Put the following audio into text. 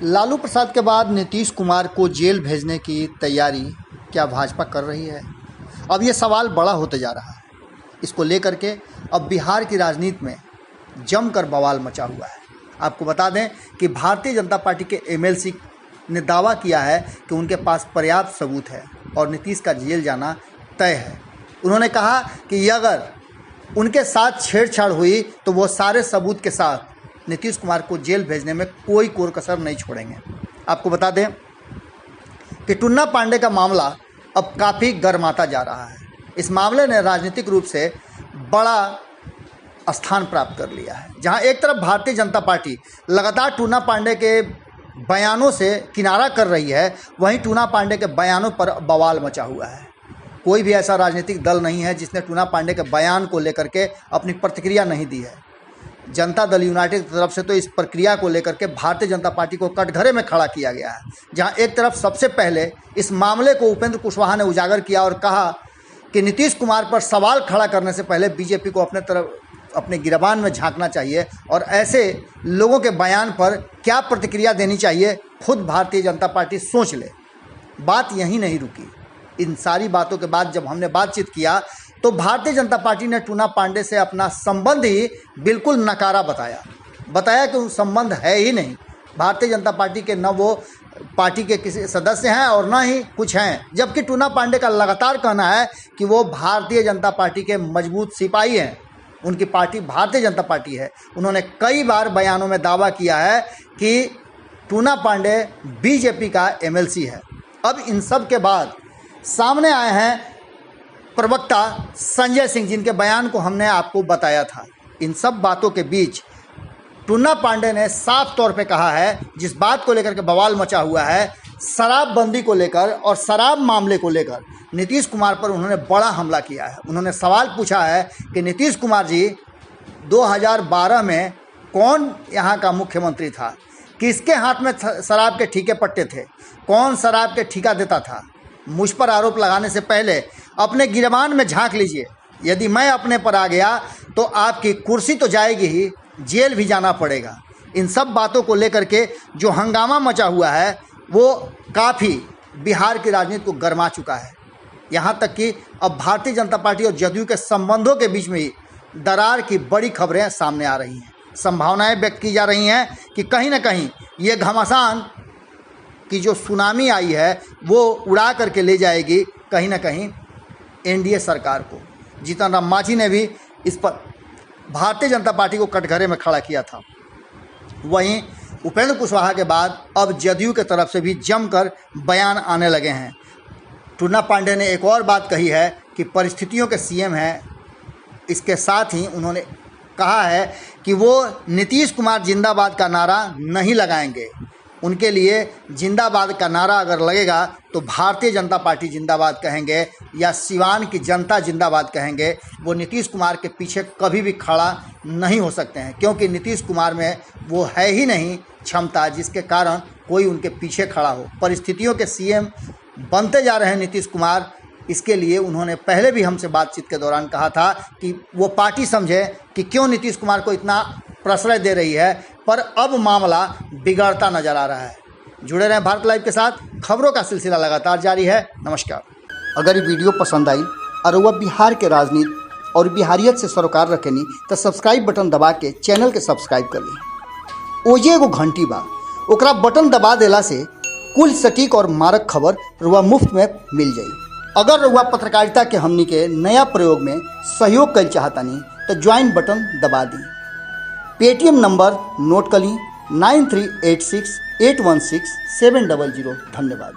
लालू प्रसाद के बाद नीतीश कुमार को जेल भेजने की तैयारी क्या भाजपा कर रही है? अब ये सवाल बड़ा होते जा रहा है। इसको लेकर के अब बिहार की राजनीति में जमकर बवाल मचा हुआ है। आपको बता दें कि भारतीय जनता पार्टी के एमएलसी ने दावा किया है कि उनके पास पर्याप्त सबूत है और नीतीश का जेल जाना तय है। उन्होंने कहा कि अगर उनके साथ छेड़छाड़ हुई तो वो सारे सबूत के साथ नीतीश कुमार को जेल भेजने में कोई कोर कसर नहीं छोड़ेंगे। आपको बता दें कि टुन्ना पांडे का मामला अब काफ़ी गर्माता जा रहा है। इस मामले ने राजनीतिक रूप से बड़ा स्थान प्राप्त कर लिया है। जहां एक तरफ भारतीय जनता पार्टी लगातार टुन्ना पांडे के बयानों से किनारा कर रही है, वहीं टुन्ना पांडे के बयानों पर बवाल मचा हुआ है। कोई भी ऐसा राजनीतिक दल नहीं है जिसने टुन्ना पांडे के बयान को लेकर के अपनी प्रतिक्रिया नहीं दी है। जनता दल यूनाइटेड की तरफ से तो इस प्रक्रिया को लेकर के भारतीय जनता पार्टी को कटघरे में खड़ा किया गया है। जहां एक तरफ सबसे पहले इस मामले को उपेंद्र कुशवाहा ने उजागर किया और कहा कि नीतीश कुमार पर सवाल खड़ा करने से पहले बीजेपी को अपने गिरबान में झांकना चाहिए और ऐसे लोगों के बयान पर क्या प्रतिक्रिया देनी चाहिए खुद भारतीय जनता पार्टी सोच ले। बात यहीं नहीं रुकी। इन सारी बातों के बाद जब हमने बातचीत किया तो भारतीय जनता पार्टी ने टुन्ना पांडे से अपना संबंध ही बिल्कुल नकारा बताया कि उन संबंध है ही नहीं। भारतीय जनता पार्टी के न वो पार्टी के किसी सदस्य हैं और न ही कुछ हैं, जबकि टुन्ना पांडे का लगातार कहना है कि वो भारतीय जनता पार्टी के मजबूत सिपाही हैं। उनकी पार्टी भारतीय जनता पार्टी है। उन्होंने कई बार बयानों में दावा किया है कि टुन्ना पांडे बीजेपी का एमएलसी है। अब इन सब के बाद सामने आए हैं प्रवक्ता संजय सिंह, जिनके बयान को हमने आपको बताया था। इन सब बातों के बीच टुन्ना पांडे ने साफ तौर पे कहा है, जिस बात को लेकर के बवाल मचा हुआ है, शराबबंदी को लेकर और शराब मामले को लेकर नीतीश कुमार पर उन्होंने बड़ा हमला किया है। उन्होंने सवाल पूछा है कि नीतीश कुमार जी 2012 में कौन यहाँ का मुख्यमंत्री था, किसके हाथ में शराब के ठीके पट्टे थे, कौन शराब के ठीका देता था। मुझ पर आरोप लगाने से पहले अपने गिरबान में झांक लीजिए। यदि मैं अपने पर आ गया तो आपकी कुर्सी तो जाएगी ही, जेल भी जाना पड़ेगा। इन सब बातों को लेकर के जो हंगामा मचा हुआ है वो काफ़ी बिहार की राजनीति को गरमा चुका है। यहाँ तक कि अब भारतीय जनता पार्टी और जदयू के संबंधों के बीच में ही दरार की बड़ी खबरें सामने आ रही हैं। संभावनाएं व्यक्त की जा रही हैं कि कहीं ना कहीं ये घमासान की जो सुनामी आई है वो उड़ा करके ले जाएगी कहीं ना कहीं एनडीए सरकार को। जीतन राम मांझी ने भी इस पर भारतीय जनता पार्टी को कटघरे में खड़ा किया था। वहीं उपेंद्र कुशवाहा के बाद अब जदयू के तरफ से भी जमकर बयान आने लगे हैं। टुन्ना पांडे ने एक और बात कही है कि परिस्थितियों के सीएम हैं। इसके साथ ही उन्होंने कहा है कि वो नीतीश कुमार जिंदाबाद का नारा नहीं लगाएंगे। उनके लिए जिंदाबाद का नारा अगर लगेगा तो भारतीय जनता पार्टी जिंदाबाद कहेंगे या सिवान की जनता जिंदाबाद कहेंगे। वो नीतीश कुमार के पीछे कभी भी खड़ा नहीं हो सकते हैं, क्योंकि नीतीश कुमार में वो है ही नहीं क्षमता जिसके कारण कोई उनके पीछे खड़ा हो। परिस्थितियों के सीएम बनते जा रहे हैं नीतीश कुमार। इसके लिए उन्होंने पहले भी हमसे बातचीत के दौरान कहा था कि वो पार्टी समझे कि क्यों नीतीश कुमार को इतना प्रश्रय दे रही है, पर अब मामला बिगड़ता नजर आ रहा है। जुड़े रहें भारत लाइव के साथ, खबरों का सिलसिला लगातार जारी है। नमस्कार। अगर ये वीडियो पसंद आई और वह बिहार के राजनीति और बिहारियत से सरोकार रखेनी तो सब्सक्राइब बटन दबा के चैनल के सब्सक्राइब कर ली। ओजे एगो घंटी बा, ओकरा बटन दबा देला से कुल सटीक और मारक खबर रुआ मुफ्त में मिल जाई। अगर रुआ पत्रकारिता के हमनी के नया प्रयोग में सहयोग कर चाहतानी तो ज्वाइन बटन दबा दी। पेटीएम नंबर नोट कर ली 9386816700। धन्यवाद।